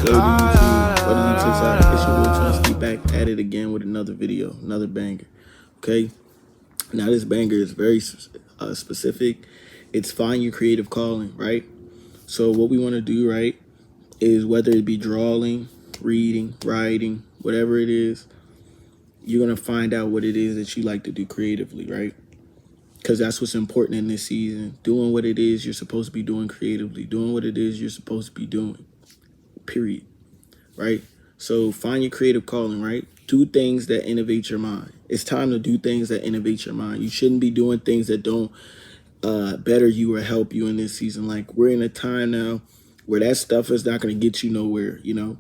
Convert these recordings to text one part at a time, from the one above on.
good, YouTube? Brothers and sisters, it's your boy Twisty back at it again with another video, another banger. Okay, now this banger is very specific. It's find your creative calling, right? So what we want to do, right, is whether it be drawing, reading, writing, whatever it is, you're gonna find out what it is that you like to do creatively, right? Because that's what's important in this season. Doing what it is you're supposed to be doing creatively. Doing what it is you're supposed to be doing, period, right? So find your creative calling, right? Do things that innovate your mind. It's time to do things that innovate your mind. You shouldn't be doing things that don't better you or help you in this season. Like, we're in a time now where that stuff is not going to get you nowhere, you know?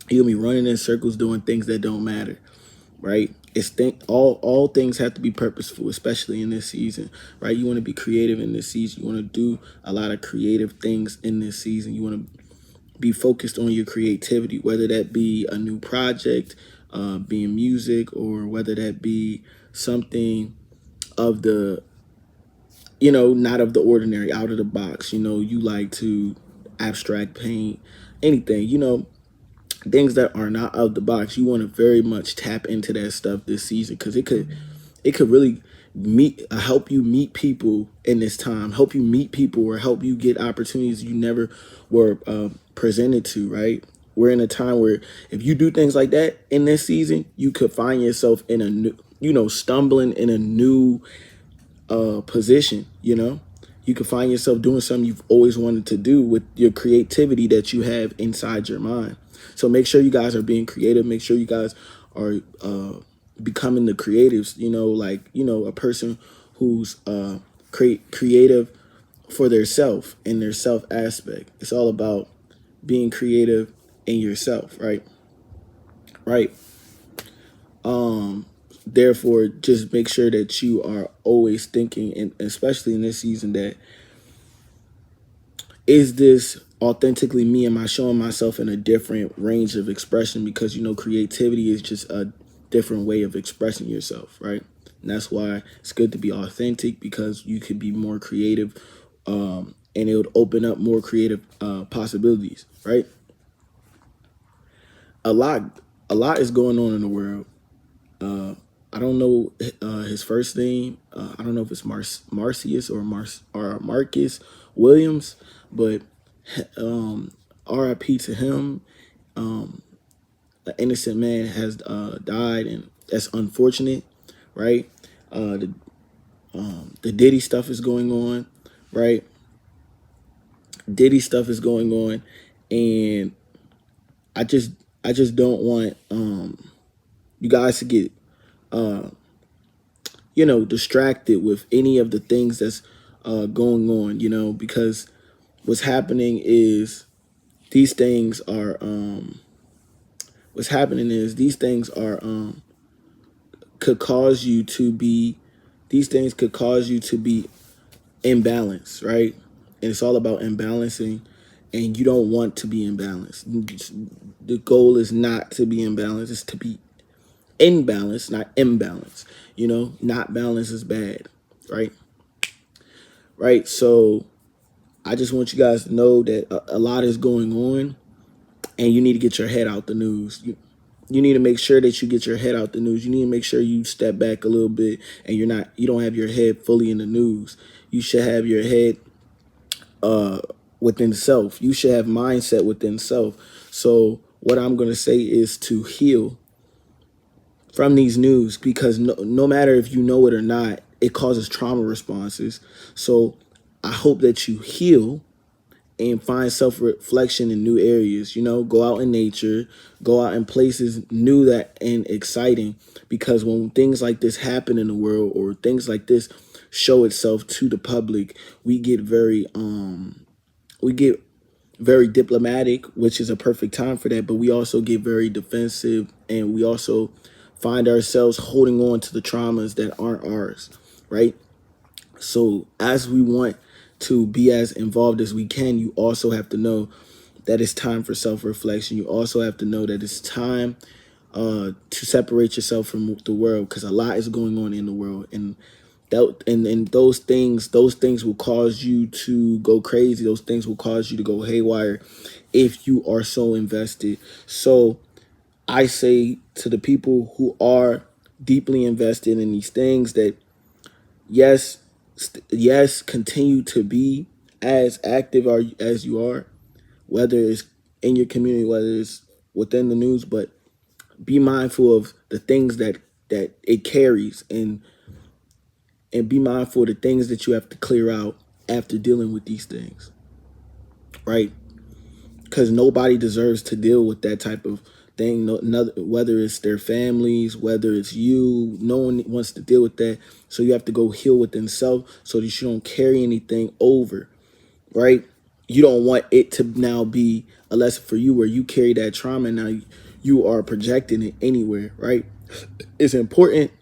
You'll be running in circles doing things that don't matter, right? All things have to be purposeful, especially in this season, right? You want to be creative in this season. You want to do a lot of creative things in this season. You want to be focused on your creativity, whether that be a new project, being music, or whether that be something of the, you know, not of the ordinary, out of the box. You know, you like to abstract paint, anything, you know, things that are not out of the box. You want to very much tap into that stuff this season, because it could really help you meet people in this time, help you meet people, or help you get opportunities you never were presented to, right? We're in a time where if you do things like that in this season, you could find yourself in a new, you know, stumbling in a new position. You know, you could find yourself doing something you've always wanted to do with your creativity that you have inside your mind. So make sure you guys are being creative. Make sure you guys are becoming the creatives, you know, like, you know, a person who's creative for their self and their self aspect. It's all about being creative in yourself, right? Right. Therefore, just make sure that you are always thinking, and especially in this season, that is this authentically me? Am I showing myself in a different range of expression? Because, you know, creativity is just a different way of expressing yourself, right? And that's why it's good to be authentic, because you could be more creative, and it would open up more creative possibilities, right? A lot is going on in the world. I don't know his first name. I don't know if it's Marcius or Marcus Williams, but RIP to him. An innocent man has died, and that's unfortunate, right? The Diddy stuff is going on, right? Diddy stuff is going on, and I just don't want you guys to get you know, distracted with any of the things that's going on, you know, because what's happening is these things are could cause you to be, these things could cause you to be imbalanced, right? And it's all about imbalancing, and you don't want to be imbalanced. The goal is not to be imbalanced, it's to be in balance, not imbalance. You know, not balance is bad, right? Right. So I just want you guys to know that a lot is going on, and you need to get your head out the news. You need to make sure that you get your head out the news. You need to make sure you step back a little bit, and you don't have your head fully in the news. You should have your head within self. You should have mindset within self. So what I'm going to say is to heal from these news, because no matter if you know it or not, it causes trauma responses. So I hope that you heal and find self-reflection in new areas. You know, go out in nature, go out in places new that and exciting, because when things like this happen in the world, or things like this show itself to the public, we get very diplomatic, which is a perfect time for that, but we also get very defensive, and we also find ourselves holding on to the traumas that aren't ours, right? So as we want to be as involved as we can, you also have to know that it's time for self-reflection. You also have to know that it's time to separate yourself from the world, because a lot is going on in the world, and And those things will cause you to go crazy. Those things will cause you to go haywire if you are so invested. So I say to the people who are deeply invested in these things that yes, yes, continue to be as active as you are, whether it's in your community, whether it's within the news, but be mindful of the things that it carries, and be mindful of the things that you have to clear out after dealing with these things, right? Because nobody deserves to deal with that type of thing. Whether it's their families, whether it's you, no one wants to deal with that. So you have to go heal within self so that you don't carry anything over, right? You don't want it to now be a lesson for you where you carry that trauma and now you are projecting it anywhere, right? It's important.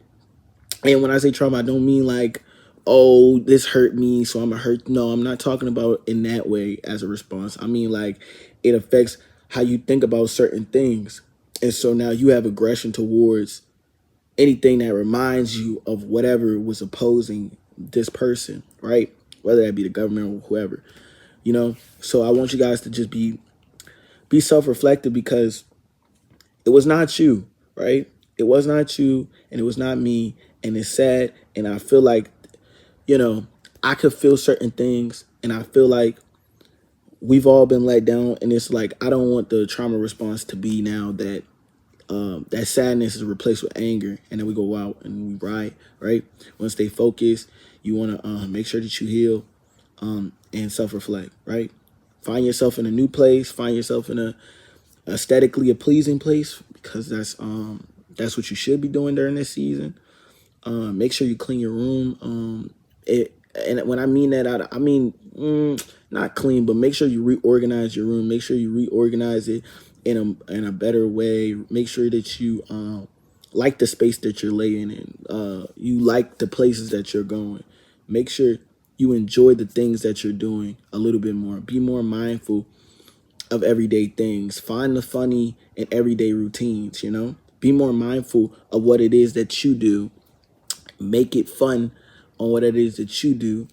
And when I say trauma, I don't mean like, oh, this hurt me, so I'm a hurt. No, I'm not talking about in that way as a response. I mean like it affects how you think about certain things. And so now you have aggression towards anything that reminds you of whatever was opposing this person, right? Whether that be the government or whoever, you know? So I want you guys to just be self-reflective, because it was not you, right? It was not you, and it was not me, and it's sad. And I feel like, I could feel certain things, and I feel like we've all been let down. And it's like, I don't want the trauma response to be now that that sadness is replaced with anger, and then we go out and we ride, right? You want to stay focused. You want to make sure that you heal and self-reflect, right? Find yourself in a new place. Find yourself in a aesthetically a pleasing place, because that's what you should be doing during this season. Make sure you clean your room. And when I mean that, I mean not clean, but make sure you reorganize your room. Make sure you reorganize it in a better way. Make sure that you like the space that you're laying in. You like the places that you're going. Make sure you enjoy the things that you're doing a little bit more. Be more mindful of everyday things. Find the funny in everyday routines, Be more mindful of what it is that you do. Make it fun on what it is that you do,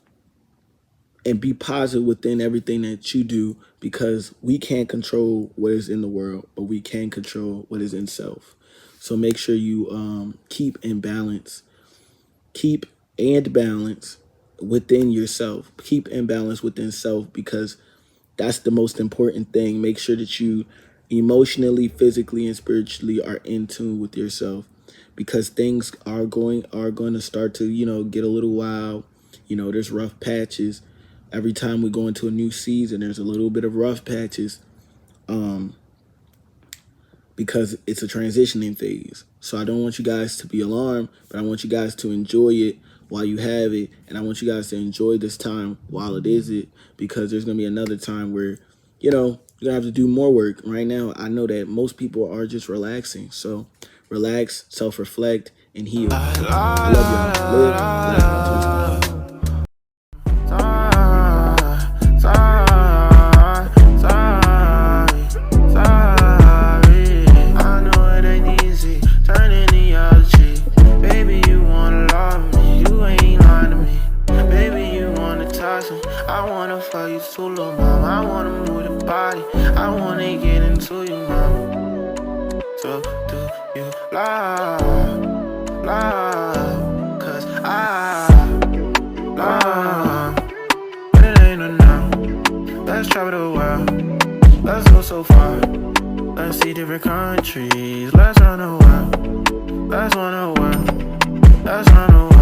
and be positive within everything that you do, because we can't control what is in the world, but we can control what is in self. So make sure you keep balance within yourself. Keep in balance within self, because that's the most important thing. Make sure that you emotionally, physically, and spiritually are in tune with yourself, because things are going to start to, get a little wild. There's rough patches. Every time we go into a new season, there's a little bit of rough patches because it's a transitioning phase. So I don't want you guys to be alarmed, but I want you guys to enjoy it while you have it. And I want you guys to enjoy this time while it is it, because there's going to be another time where, you're going to have to do more work. Right now, I know that most people are just relaxing. So relax, self-reflect, and heal. I love y'all. Live, laugh, and I wanna fuck you too, little mama. I wanna move the body. I wanna get into you, mama. So do you love? Cause I love. But it ain't enough. Let's travel the world. Let's go so far. Let's see different countries. Let's run the world. Let's run the world. Let's run the world.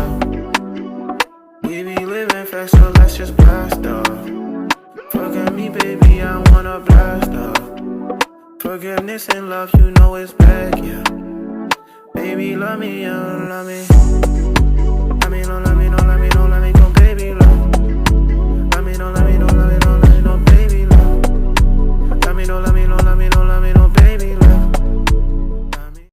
We be living fast, so let's just blast off. Forgive me, baby, I wanna blast off. Forgiveness and love, you know it's back, yeah. Baby, love me, love me. Love me, don't love me, don't love me.